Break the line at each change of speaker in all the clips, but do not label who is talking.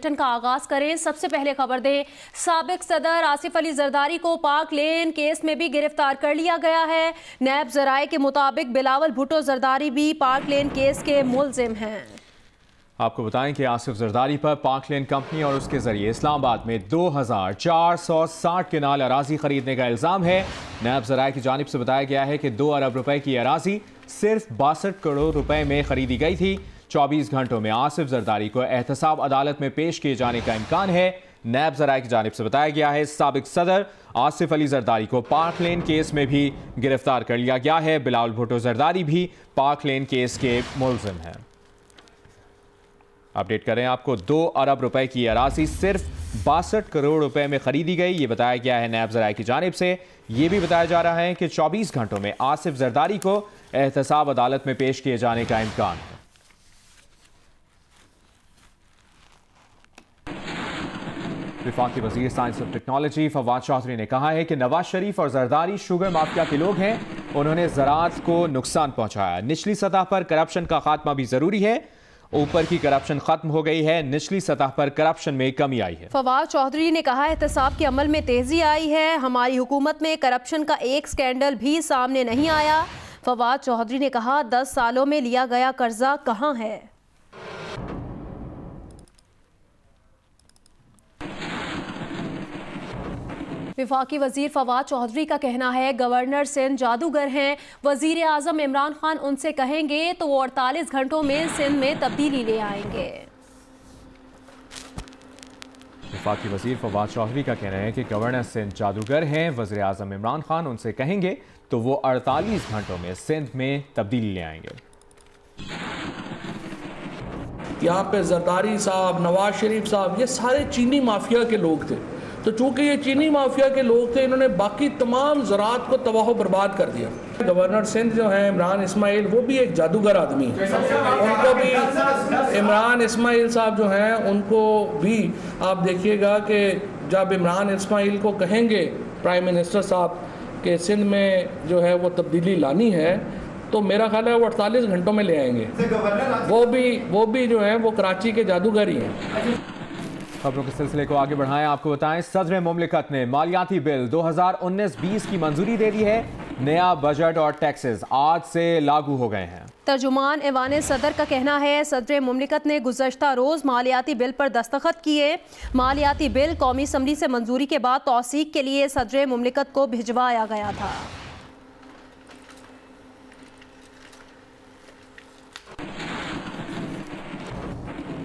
Bulletin का आगाज करें। सबसे पहले खबर दें, साबिक सदर आसिफ अली जरदारी को पाक लेन केस में भी गिरफ्तार कर लिया गया है। नैब जराए के मुताबिक बिलावल भुट्टो जरदारी भी पाक लेन केस के मुलजिम हैं।
आपको बताएं कि आसिफ जरदारी पर पाक लेन कंपनी और उसके जरिए इस्लामाबाद में 2460 किनाल अराजी खरीदने का इल्जाम है। नैब जराए की जानिब से बताया गया है कि 2 अरब रुपए की अराजी सिर्फ 62 करोड़ रुपए में खरीदी गई थी। 24 घंटों में आसिफ जरदारी को एहतसाब अदालत में पेश किए जाने का इम्कान है। नैब जराए की जानिब से बताया गया है साबिक सदर आसिफ अली जरदारी को पाक लेन केस में भी गिरफ्तार कर लिया गया है। बिलावल भुट्टो जरदारी भी पाक लेन केस के मुलजिम हैं। अपडेट करें आपको, 2 अरब रुपए की अराजी सिर्फ 62 करोड़ रुपए में खरीदी गई, ये बताया गया है नैब जराए की जानिब से। ये भी बताया जा रहा है कि 24 घंटों में आसिफ जरदारी को एहतसाब अदालत में पेश किए जाने का इम्कान है। वफाकी वजीर साइंस और टेक्नोलॉजी फवाद चौधरी ने कहा है कि नवाज शरीफ और जरदारी शुगर माफिया के लोग हैं, उन्होंने ज़राअत को नुकसान पहुंचाया। निचली सतह पर करप्शन का खात्मा भी जरूरी है। ऊपर की करप्शन खत्म हो गई है, निचली सतह पर करप्शन में कमी आई है।
फवाद चौधरी ने कहा एहतसाब के अमल में तेजी आई है, हमारी हुकूमत में करप्शन का एक स्कैंडल भी सामने नहीं आया। फवाद चौधरी ने कहा 10 सालों में लिया गया कर्जा कहां है। वफाकी वजीर फवाद चौधरी का कहना है गवर्नर सिंध जादूगर हैं, वजीर आजम इमरान खान उनसे कहेंगे तो वो 48 घंटों में सिंध में तब्दीली ले आएंगे।
वफाकी वजीर फवाद चौधरी का कहना है कि गवर्नर सिंध जादूगर हैं, वजीर आजम इमरान खान उनसे कहेंगे तो वो 48 घंटों में सिंध में तब्दीली ले आएंगे।
यहाँ पे जरदारी साहब, नवाज शरीफ साहब, ये सारे चीनी माफिया के लोग थे। तो चूंकि ये चीनी माफिया के लोग थे, इन्होंने बाकी तमाम ज़राअत को तबाह बर्बाद कर दिया। गवर्नर सिंध जो है इमरान इस्माइल, वो भी एक जादूगर आदमी है। उनको भी इमरान इस्माइल साहब जो हैं, उनको भी आप देखिएगा कि जब इमरान इस्माइल को कहेंगे प्राइम मिनिस्टर साहब कि सिंध में जो है वो तब्दीली लानी है, तो मेरा ख्याल है वो 48 घंटों में ले आएंगे। वो भी जो है वो कराची के जादूगर ही हैं।
खबरों के सिलसिले को आगे बढ़ाएं, आपको बताएं सदर मुमलिकत ने मालियाती बिल 2019-20 की मंजूरी दे दी है। नया बजट और टैक्सेस आज से लागू हो गए हैं।
तर्जुमान ऐवान सदर का कहना है सदर मुमलिकत ने गुज़श्ता रोज़ मालियाती बिल पर दस्तखत किए। मालियाती बिल कौमी असम्बली से मंजूरी के बाद तौसीक के लिए सदर मुमलिकत को भिजवाया गया था।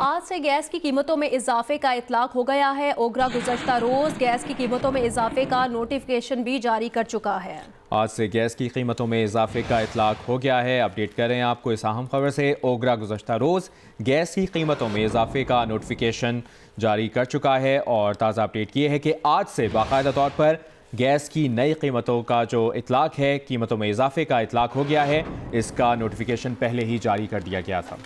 आज से गैस की कीमतों में इजाफे का इतलाक हो गया है। ओगरा गुज़श्ता रोज़ गैस की कीमतों में इजाफे का नोटिफिकेशन भी जारी कर चुका है।
आज से गैस की कीमतों में इजाफे का इतलाक हो गया है। अपडेट करें आपको इस अहम खबर से, ओगरा गुज़श्ता रोज़ गैस की कीमतों में इजाफे का नोटिफिकेशन जारी कर चुका है और ताज़ा अपडेट ये है कि आज से बाकायदा तौर पर गैस की नई कीमतों का जो इतलाक है, कीमतों में इजाफे का इतलाक हो गया है। इसका नोटिफिकेशन पहले ही जारी कर दिया गया था।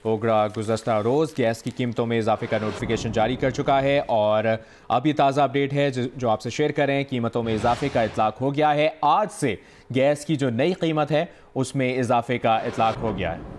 ओगरा गुज़श्ता रोज़ गैस की कीमतों में इजाफे का नोटिफिकेशन जारी कर चुका है और अब ये ताज़ा अपडेट है जो आपसे शेयर करें। कीमतों में इजाफे का इतलाक हो गया है। आज से गैस की जो नई कीमत है उसमें इजाफे का इतलाक हो गया है।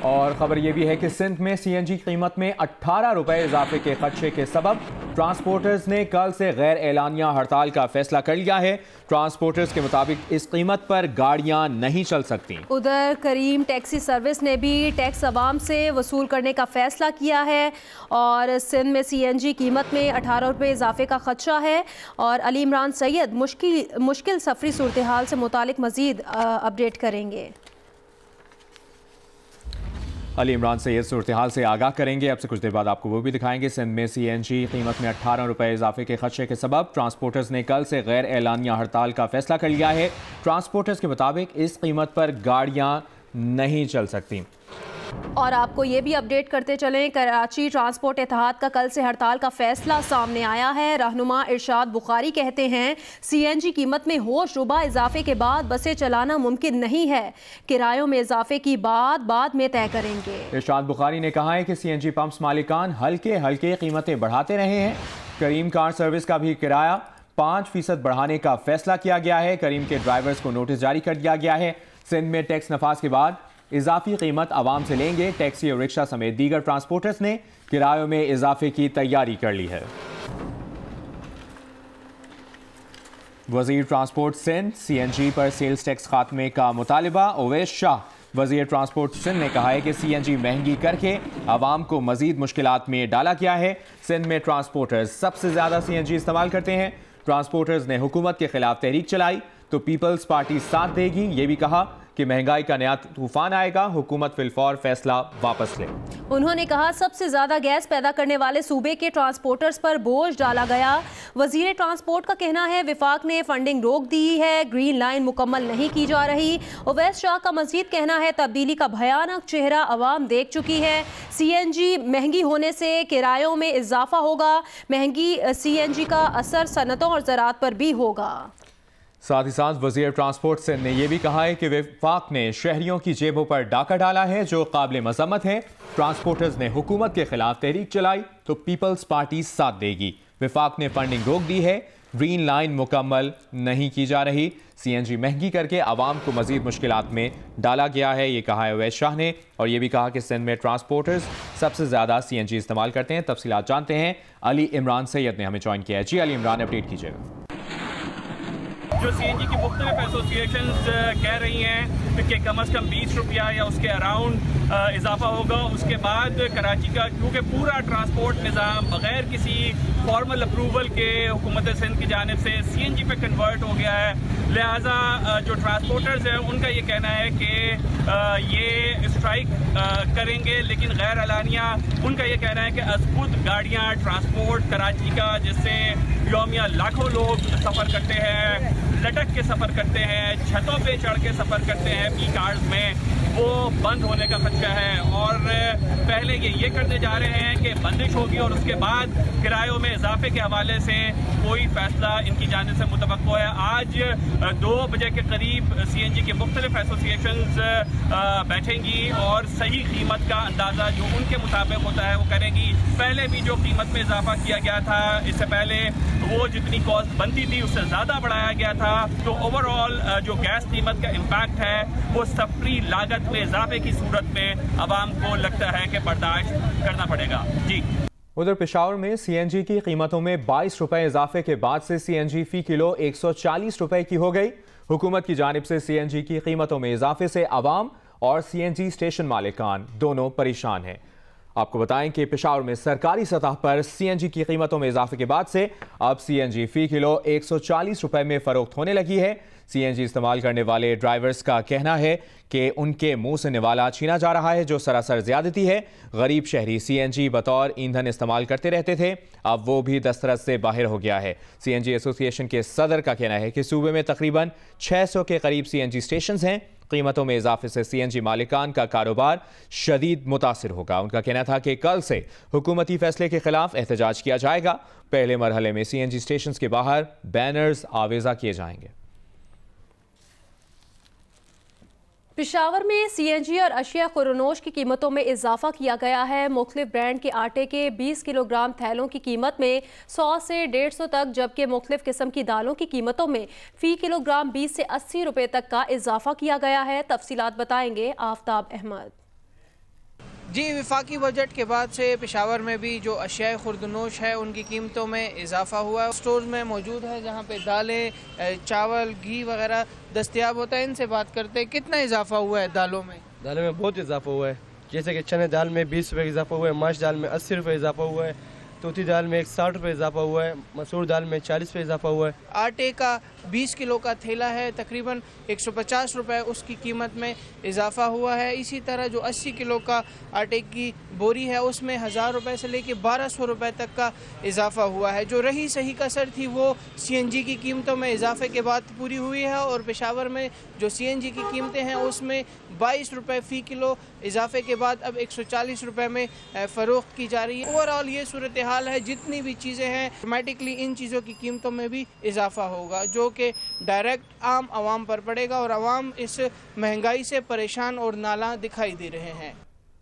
और ख़बर यह भी है कि सिंध में सीएनजी कीमत में 18 रुपए इजाफे के खदशे के सबब ट्रांसपोर्टर्स ने कल से गैर एलानिया हड़ताल का फैसला कर लिया है। ट्रांसपोर्टर्स के मुताबिक इस कीमत पर गाड़ियां नहीं चल सकती।
उधर करीम टैक्सी सर्विस ने भी टैक्स अवाम से वसूल करने का फैसला किया है और सिंध में सीएनजी कीमत में 18 रुपये इजाफे का खदशा है। और अली इमरान सैयद मुश्किल सफरी सूरत हाल से मुतालिक मजीद अपडेट करेंगे।
अली इमरान सैयद सूरत हाल से आगाह करेंगे। अब से कुछ देर बाद आपको वो भी दिखाएंगे। सिंध में सीएनजी कीमत में 18 रुपये इजाफे के खदशे के सबब ट्रांसपोर्टर्स ने कल से गैर एलानिया हड़ताल का फैसला कर लिया है। ट्रांसपोर्टर्स के मुताबिक इस कीमत पर गाड़ियां नहीं चल सकती।
और आपको ये भी अपडेट करते चलें, कराची ट्रांसपोर्ट इत्तेहाद का कल से हड़ताल का फैसला सामने आया है। रहनुमा इरशाद बुखारी कहते हैं सीएनजी कीमत में होश रुबा इजाफे के बाद बसें चलाना मुमकिन नहीं है। किरायों में इजाफे की बात बाद में तय करेंगे।
इरशाद बुखारी ने कहा है कि सीएनजी पंप्स मालिकान हल्के कीमतें बढ़ाते रहे हैं। करीम कार सर्विस का भी किराया 5% बढ़ाने का फैसला किया गया है। करीम के ड्राइवर्स को नोटिस जारी कर दिया गया है। सिंध में टैक्स नफाज के बाद इजाफी कीमत आवाम से लेंगे। टैक्सी और रिक्शा समेत दीगर ट्रांसपोर्टर्स ने किरायों में इजाफे की तैयारी कर ली है। वजीर ट्रांसपोर्ट सिंध CNG पर सेल्स टैक्स खात्मे का मुतालिबा। ओवैस शाह वजीर ट्रांसपोर्ट सिंध ने कहा है कि CNG महंगी करके आवाम को मजीद मुश्किलात में डाला गया है। सिंध में ट्रांसपोर्टर्स सबसे ज्यादा CNG इस्तेमाल करते हैं। ट्रांसपोर्टर्स ने हुकूमत के खिलाफ तहरीक चलाई तो पीपल्स पार्टी साथ देगी। ये भी कहा कि महंगाई का नया तूफान आएगा, हुकूमत फिलफौर फैसला वापस ले।
उन्होंने कहा सबसे ज्यादा गैस पैदा करने वाले सूबे के ट्रांसपोर्टर्स पर बोझ डाला गया। वजीर ट्रांसपोर्ट का कहना है विफाक ने फंडिंग रोक दी है, ग्रीन लाइन मुकम्मल नहीं की जा रही। ओवैस शाह का मजीद कहना है तब्दीली का भयानक चेहरा अवाम देख चुकी है। CNG महंगी होने से किरायों में इजाफा होगा। महंगी CNG का असर सनतों और ज़राअत पर भी होगा।
साथ ही साथ वजीर ट्रांसपोर्ट सिंध ने यह भी कहा है कि विफाक ने शहरियों की जेबों पर डाका डाला है जो काबिल मजम्मत है। ट्रांसपोर्टर्स ने हुकूमत के खिलाफ तहरीक चलाई तो पीपल्स पार्टी साथ देगी। विफाक ने फंडिंग रोक दी है, ग्रीन लाइन मुकम्मल नहीं की जा रही। CNG महंगी करके आवाम को मजीद मुश्किलात में डाला गया है, ये कहा है ओवैस शाह ने। और ये भी कहा कि सिंध में ट्रांसपोर्टर्स सबसे ज़्यादा CNG इस्तेमाल करते हैं। तफसीलात जानते हैं, अली इमरान सैयद ने हमें ज्वाइन किया है। जी अली इमरान, अपडेट कीजिएगा।
जो CNG की मुख्तलिफ एसोसिएशंस कह रही हैं कि कम अज़ कम 20 रुपया या उसके अराउंड इजाफा होगा। उसके बाद कराची का क्योंकि पूरा ट्रांसपोर्ट निज़ाम बग़ैर किसी फॉर्मल अप्रूवल के हुकूमत सिंध की जानिब से CNG पे कन्वर्ट हो गया है, लिहाजा जो ट्रांसपोर्टर्स हैं उनका ये कहना है कि ये स्ट्राइक करेंगे, लेकिन गैर अलानिया उनका ये कहना है कि खुद गाड़ियाँ ट्रांसपोर्ट कराची का जिससे यौमिया लाखों लोग सफ़र करते हैं, लटक के सफ़र करते हैं, छतों पे चढ़ के सफ़र करते हैं पीक आवर्स में, वो बंद होने का खदशा है। और पहले ये करने जा रहे हैं कि बंदिश होगी और उसके बाद किरायों में इजाफे के हवाले से कोई फैसला इनकी जानिब से मुतवक्को है। आज 2 बजे के करीब CNG के मुख्तलिफ एसोसिएशंस बैठेंगी और सही कीमत का अंदाज़ा जो उनके मुताबिक होता है वो करेंगी। पहले भी जो कीमत में इजाफा किया गया था, इससे पहले वो जितनी कॉस्ट बनती थी उससे ज़्यादा बढ़ाया गया था। तो ओवरऑल जो गैस कीमत का इम्पैक्ट है वो सफरी लागत में इजाफे की सूरत में आवाम को लगता है कि बर्दाश्त करना पड़ेगा। जी।
उधर पेशावर में CNG की कीमतों में 22 रुपए इजाफे के बाद से CNG फी किलो 140 रुपए की हो गई। हुकूमत की जानिब से CNG की कीमतों में इजाफे से आवाम और CNG स्टेशन मालिकान दोनों परेशान हैं। आपको बताएं कि पेशावर में सरकारी सतह पर CNG की कीमतों में इजाफे के बाद से अब CNG फी किलो 140 रुपए में फरोख्त होने लगी है। CNG इस्तेमाल करने वाले ड्राइवर्स का कहना है कि उनके मुंह से निवाला छीना जा रहा है, जो सरासर ज्यादती है। गरीब शहरी CNG बतौर ईंधन इस्तेमाल करते रहते थे, अब वो भी दस्तरस से बाहर हो गया है। CNG एसोसिएशन के सदर का कहना है कि सूबे में तकरीबन 600 के करीब CNG स्टेशन हैं। कीमतों में इजाफे से CNG मालिकान का कारोबार शदीद मुतासिर होगा। उनका कहना था कि कल से हुकूमती फैसले के खिलाफ एहतजाज किया जाएगा। पहले मरहले में CNG स्टेशन के बाहर बैनर्स आवेजा किए जाएंगे।
पेशावर में CNG और अशिया खुरनोश की कीमतों में इजाफा किया गया है। मुख्तलिफ ब्रांड के आटे के 20 किलोग्राम थैलों की कीमत में 100 से 150 तक, जबकि मुख्तलिफ किस्म की दालों की कीमतों में फ़ी किलोग्राम 20 से 80 रुपए तक का इजाफा किया गया है। तफसीलात बताएंगे आफ्ताब अहमद।
जी, विफाकी बजट के बाद से पेशावर में भी जो अशिया खुर्दनोश है उनकी कीमतों में इजाफा हुआ है। स्टोर में मौजूद है जहाँ पे दालें, चावल, घी वगैरह दस्तयाब होता है। इनसे बात करते हैं कितना इजाफा हुआ है दालों में।
दालों में बहुत इजाफा हुआ है, जैसे कि चने दाल में 20 रुपये इजाफा हुआ है, माश दाल में 80 रुपये इजाफा हुआ है, तोती दाल में 60 रुपये इजाफा हुआ है, मसूर दाल में 40 रुपये इजाफा हुआ है।
आटे का 20 किलो का थैला है, तकरीबन 150 रुपये उसकी कीमत में इजाफा हुआ है। इसी तरह जो 80 किलो का आटे की बोरी है उसमें 1000 रुपये से लेके 1200 रुपये तक का इजाफा हुआ है। जो रही सही कसर थी वो CNG की कीमतों में इजाफे के बाद पूरी हुई है और पेशावर में जो CNG की कीमतें हैं उसमें 22 रुपये फ़ी किलो इजाफे के बाद अब 140 रुपये में फ़रोख्त की जा रही है। ओवरऑल ये सूरत हाल है। जितनी भी चीज़ें हैं ऑटोमेटिकली इन चीज़ों की कीमतों में भी इजाफा होगा, जो कि डायरेक्ट आम आवाम पर पड़ेगा और आवाम इस महंगाई से परेशान और नाला दिखाई दे रहे हैं।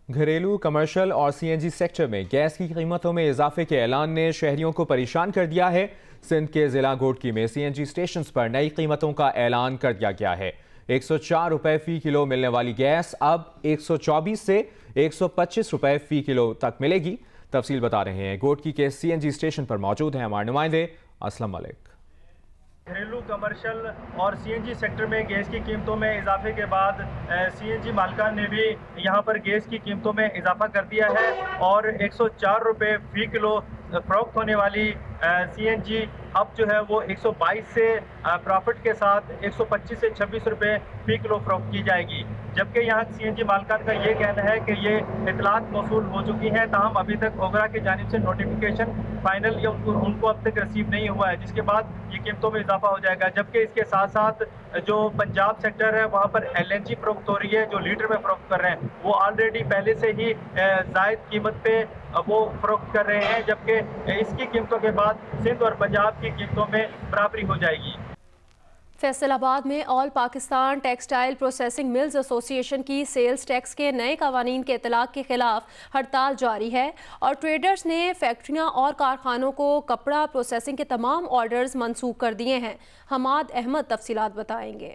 घरेलू, कमर्शियल और CNG सेक्टर में गैस की कीमतों में इजाफे के ऐलान ने शहरियों को परेशान कर दिया है। सिंध के जिला घोटकी में CNG स्टेशन पर नई कीमतों का ऐलान कर दिया गया है। 104 रुपए फी किलो मिलने वाली गैस अब 124 से 125 रुपए फी किलो तक मिलेगी। तफसील बता रहे हैं घोटकी के CNG स्टेशन पर मौजूद हैं हमारे नुमाइंदे असलम मलिक।
घरेलू, कमर्शियल और CNG सेक्टर में गैस की कीमतों में इजाफे के बाद CNG मालिकान ने भी यहाँ पर गैस की कीमतों में इजाफा कर दिया है और 104 रुपये फी किलो फरोख्त होने वाली CNG अब जो है वो 122 से प्रॉफिट के साथ 125 से 26 रुपये फी किलो फरोख्त की जाएगी। जबकि यहाँ CNG मालिकान का ये कहना है कि ये इतलात मौसूल हो चुकी हैं, ताहम अभी तक ओगरा की जानिब से नोटिफिकेशन फाइनल या उनको अब तक रिसीव नहीं हुआ है, जिसके बाद ये कीमतों में इजाफा हो जाएगा। जबकि इसके साथ साथ जो पंजाब सेक्टर है वहाँ पर LNG फरोख्त हो रही है, जो लीटर में फरोख्त कर रहे हैं वो ऑलरेडी पहले से ही जायद कीमत पे वो फरोख्त कर रहे हैं, जबकि इसकी कीमतों के बाद सिंध और पंजाब की कीमतों में बराबरी हो जाएगी।
फैसलाबाद में all Pakistan textile processing mills association की सेल्स टैक्स के नए कवानीन के इतलाक के खिलाफ हड़ताल जारी है और ट्रेडर्स ने फैक्ट्रियां और कारखानों को कपड़ा प्रोसेसिंग के तमाम ऑर्डर्स मनसूख कर दिए हैं। हमाद अहमद तफसीलात बताएंगे।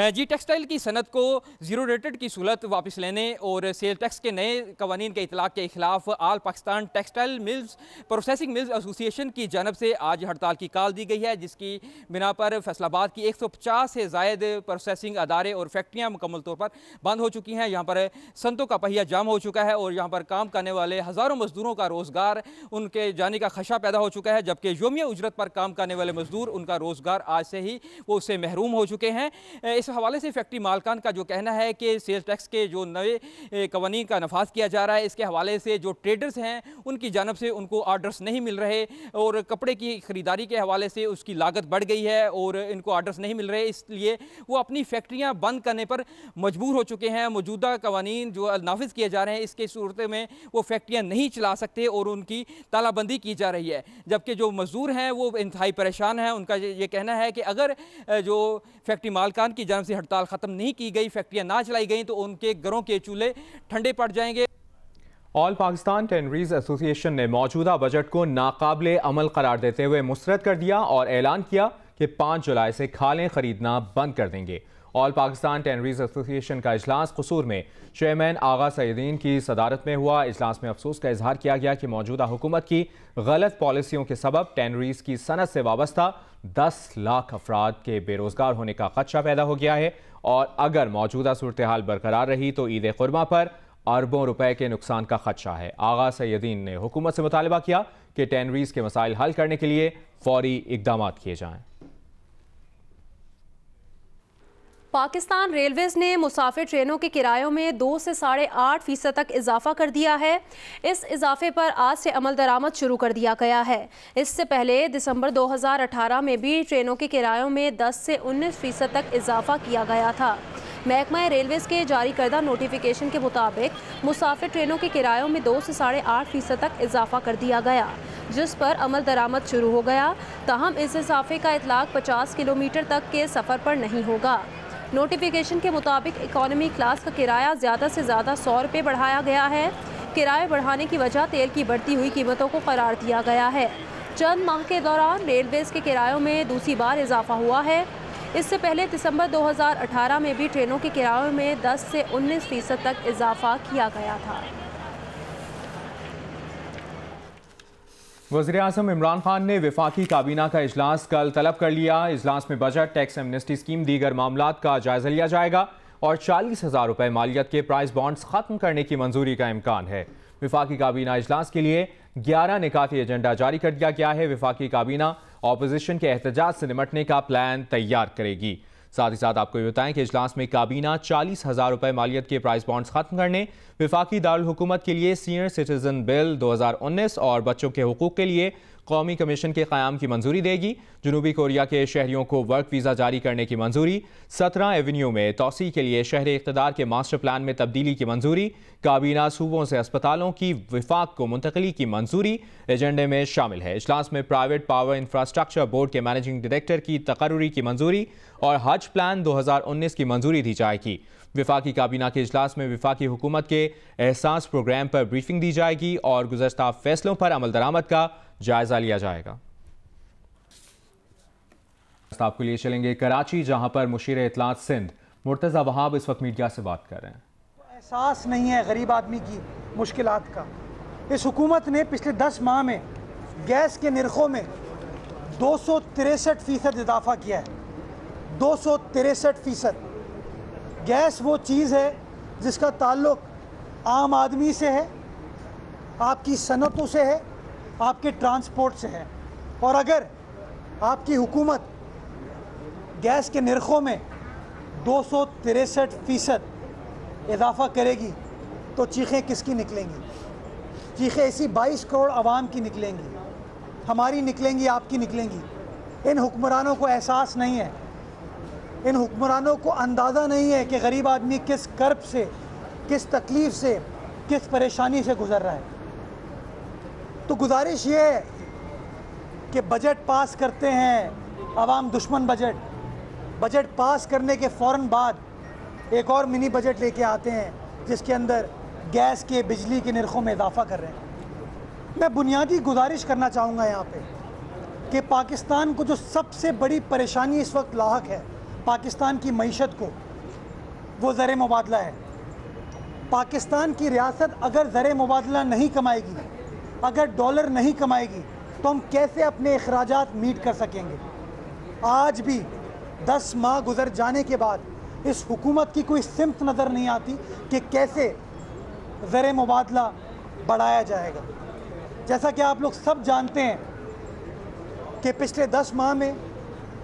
जी, टेक्सटाइल की सनत को जीरो रेटेड की सहूलत वापस लेने और सेल टैक्स के नए कवानीन के इतलाक के खिलाफ all Pakistan textile mills processing mills association की जानब से आज हड़ताल की कॉल दी गई है, जिसकी बिना पर फैसलाबाद की 150 से ज़ायद प्रोसेसिंग अदारे और फैक्ट्रियाँ मुकम्मल तौर पर बंद हो चुकी हैं। यहाँ पर सनतों का पहिया जाम हो चुका है और यहाँ पर काम करने वाले हज़ारों मजदूरों का रोज़गार उनके जाने का खदशा पैदा हो चुका है, जबकि योमिया उजरत पर काम करने वाले मजदूर उनका रोज़गार आज से ही वो उससे महरूम हो चुके हैं। इस हवाले से फैक्ट्री मालकान का जो कहना है कि सेल्स टैक्स के जो नए कवानीन का नफाज किया जा रहा है, इसके हवाले से जो ट्रेडर्स हैं उनकी जानब से उनको आर्डर्स नहीं मिल रहे और कपड़े की ख़रीदारी के हवाले से उसकी लागत बढ़ गई है और इनको आर्डर्स नहीं मिल रहे, इसलिए वो अपनी फैक्ट्रियाँ बंद करने पर मजबूर हो चुके हैं। मौजूदा कवानीन जो नाफिज किए जा रहे हैं, इसके सूरत में वो फैक्ट्रियाँ नहीं चला सकते और उनकी तालाबंदी की जा रही है, जबकि जो मजदूर हैं वो इंतहाई परेशान हैं। उनका ये कहना है कि अगर जो फैक्ट्री मालकान की जानब से हड़ताल ख़त्म नहीं की गई, फैक्ट्रियाँ ना चलाई गई, तो उनके घरों के चूल्हे ठंडे पड़ जाएंगे।
ऑल पाकिस्तान टेनरीज एसोसिएशन ने मौजूदा बजट को नाकाबिले अमल करार देते हुए मुस्तरद कर दिया और ऐलान किया कि 5 जुलाई से खालें खरीदना बंद कर देंगे। ऑल पाकिस्तान टेनरीज एसोसिएशन का इजलास कसूर में चेयरमैन आगा सईदीन की सदारत में हुआ। इजलास में अफसोस का इजहार किया गया कि मौजूदा हुकूमत की गलत पॉलिसियों के सबब टेनरीज की सनत से वाबस्ता 10 लाख अफराद के बेरोजगार होने का खदशा पैदा हो गया है और अगर मौजूदा सूरत हाल बरकरार रही तो ईद कुर्मा पर अरबों रुपए के नुकसान का खदशा है। आगा सईदीन ने हुकूमत से मुतालबा किया कि टेनरीज के मसाइल हल करने के लिए फौरी इकदाम किए जाएं।
पाकिस्तान रेलवेज ने मुसाफिर ट्रेनों के किरायों में 2 से 8.5% तक इजाफा कर दिया है। इस इजाफे पर आज से अमल दरामद शुरू कर दिया गया है। इससे पहले दिसंबर 2018 में भी ट्रेनों के किरायों में 10 से 19% तक इजाफा किया गया था। महकमा रेलवेज के जारी करदा नोटिफिकेशन के मुताबिक मुसाफिर ट्रेनों के किरायों में 2 से 8.5% तक इजाफा कर दिया गया, जिस पर अमल दरामद शुरू हो गया। ताहम इस इजाफे का इतलाक 50 किलोमीटर तक के सफ़र पर नहीं होगा। नोटिफिकेशन के मुताबिक इकॉनमी क्लास का किराया ज़्यादा से ज़्यादा 100 रुपये बढ़ाया गया है। किराए बढ़ाने की वजह तेल की बढ़ती हुई कीमतों को करार दिया गया है। चंद माह के दौरान रेलवेज़ के किरायों में दूसरी बार इजाफा हुआ है। इससे पहले दिसंबर 2018 में भी ट्रेनों के किरायों में 10 से 19% तक इजाफा किया गया था।
वज़ीर-ए-आज़म इमरान खान ने वफाकी काबीना का इजलास कल तलब कर लिया। इजलास में बजट, टैक्स एमनेस्टी स्कीम, दीगर मामलात का जायजा लिया जाएगा और 40,000 रुपये मालियत के प्राइस बॉन्ड्स खत्म करने की मंजूरी का इम्कान है। वफाकी काबीना इजलास के लिए 11 निकाती एजेंडा जारी कर दिया गया है। वफाकी काबीना ऑपोजिशन के एहतजाज से निपटने का प्लान तैयार करेगी। साथ ही साथ आपको ये बताएं कि इजलास में काबीना 40,000 रुपये मालियत के प्राइस बॉन्ड्स खत्म करने, वफाकी दारुल हुकूमत के लिए सीनियर सिटीजन बिल 2019 और बच्चों के हुकूक के लिए कौमी कमीशन के क़याम की मंजूरी देगी। जनूबी कोरिया के शहरियों को वर्क वीज़ा जारी करने की मंजूरी, 17 एवेन्यू में तोसी के लिए शहर इक़्तिदार के मास्टर प्लान में तब्दीली की मंजूरी, काबीना सूबों से अस्पतालों की विफाक को मुंतकली की मंजूरी एजेंडे में शामिल है। इजलास में प्राइवेट पावर इंफ्रास्ट्रक्चर बोर्ड के मैनेजिंग डायरेक्टर की तकर्रुरी की मंजूरी और हज प्लान 2019 की मंजूरी दी जाएगी। वफाकी काबीना के इजलास में वफाकी हुकूमत के एहसास प्रोग्राम पर ब्रीफिंग दी जाएगी और गुज़श्ता फैसलों पर अमल दरामद का जायजा लिया जाएगा। आपको लिए चलेंगे कराची, जहां पर मुशीर इत्तलात सिंध मुर्तज़ा वहाब इस वक्त मीडिया से बात कर रहे हैं।
एहसास नहीं है गरीब आदमी की मुश्किलात का। इस हुकूमत ने पिछले 10 माह में गैस के निर्खों में 263% इजाफा किया है। 263%। गैस वो चीज़ है जिसका ताल्लुक आम आदमी से है, आपकी सनतों से है, आपके ट्रांसपोर्ट से है। और अगर आपकी हुकूमत गैस के निर्खों में 263% इजाफा करेगी तो चीखें किसकी निकलेंगी? चीखें ऐसी 22 करोड़ आवाम की निकलेंगी, हमारी निकलेंगी, आपकी निकलेंगी। इन हुक्मरानों को एहसास नहीं है, इन हुक्मरानों को अंदाज़ा नहीं है कि गरीब आदमी किस कर्ब से, किस तकलीफ़ से, किस परेशानी से गुज़र रहा है। तो गुजारिश ये है कि बजट पास करते हैं, आवाम दुश्मन बजट पास करने के फ़ौरन बाद एक और मिनी बजट लेके आते हैं जिसके अंदर गैस के, बिजली के निर्खों में इजाफा कर रहे हैं। मैं बुनियादी गुजारिश करना चाहूँगा यहाँ पे कि पाकिस्तान को जो सबसे बड़ी परेशानी इस वक्त लाहक है पाकिस्तान की मईशत को, वो ज़र मुबादला है। पाकिस्तान की रियासत अगर ज़र मुबादला नहीं कमाएगी, अगर डॉलर नहीं कमाएगी, तो हम कैसे अपने अखराजात मीट कर सकेंगे? आज भी 10 माह गुजर जाने के बाद इस हुकूमत की कोई सिमत नज़र नहीं आती कि कैसे ज़र मुबादला बढ़ाया जाएगा। जैसा कि आप लोग सब जानते हैं कि पिछले 10 माह में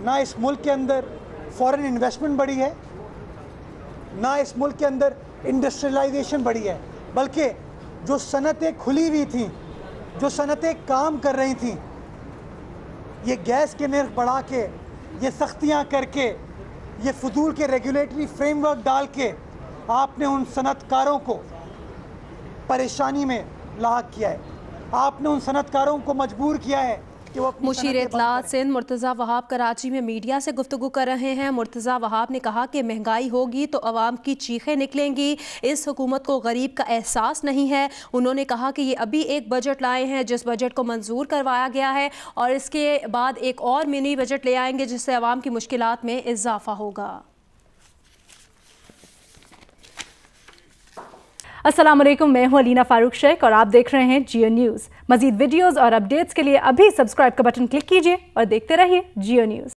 ना इस मुल्क के अंदर फॉरेन इन्वेस्टमेंट बढ़ी है, ना इस मुल्क के अंदर इंडस्ट्रियलाइजेशन बढ़ी है, बल्कि जो सनतें खुली हुई थी, जो सनतें काम कर रही थी, ये गैस के निर्ख बढ़ा के, ये सख्तियाँ करके, ये फजूल के रेगुलेटरी फ्रेमवर्क डाल के आपने उन सनतकारों को परेशानी में लाहक किया है। आपने उन सनतकारों को मजबूर किया है कि वो अपनी
मुशीर इत्तलात सिंध मुर्तज़ा वहाब कराची में मीडिया से गुफ्तगू कर रहे हैं। मुर्तज़ा वहाब ने कहा कि महंगाई होगी तो आवाम की चीखें निकलेंगी, इस हुकूमत को गरीब का एहसास नहीं है। उन्होंने कहा कि ये अभी एक बजट लाए हैं जिस बजट को मंजूर करवाया गया है और इसके बाद एक और मिनी बजट ले आएंगे जिससे आवाम की मुश्किलात में इजाफा होगा।
अस्सलाम वालेकुम, मैं हूं अलीना फारूक शेख और आप देख रहे हैं जियो न्यूज़। मज़ीद वीडियोस और अपडेट्स के लिए अभी सब्सक्राइब का बटन क्लिक कीजिए और देखते रहिए जियो न्यूज़।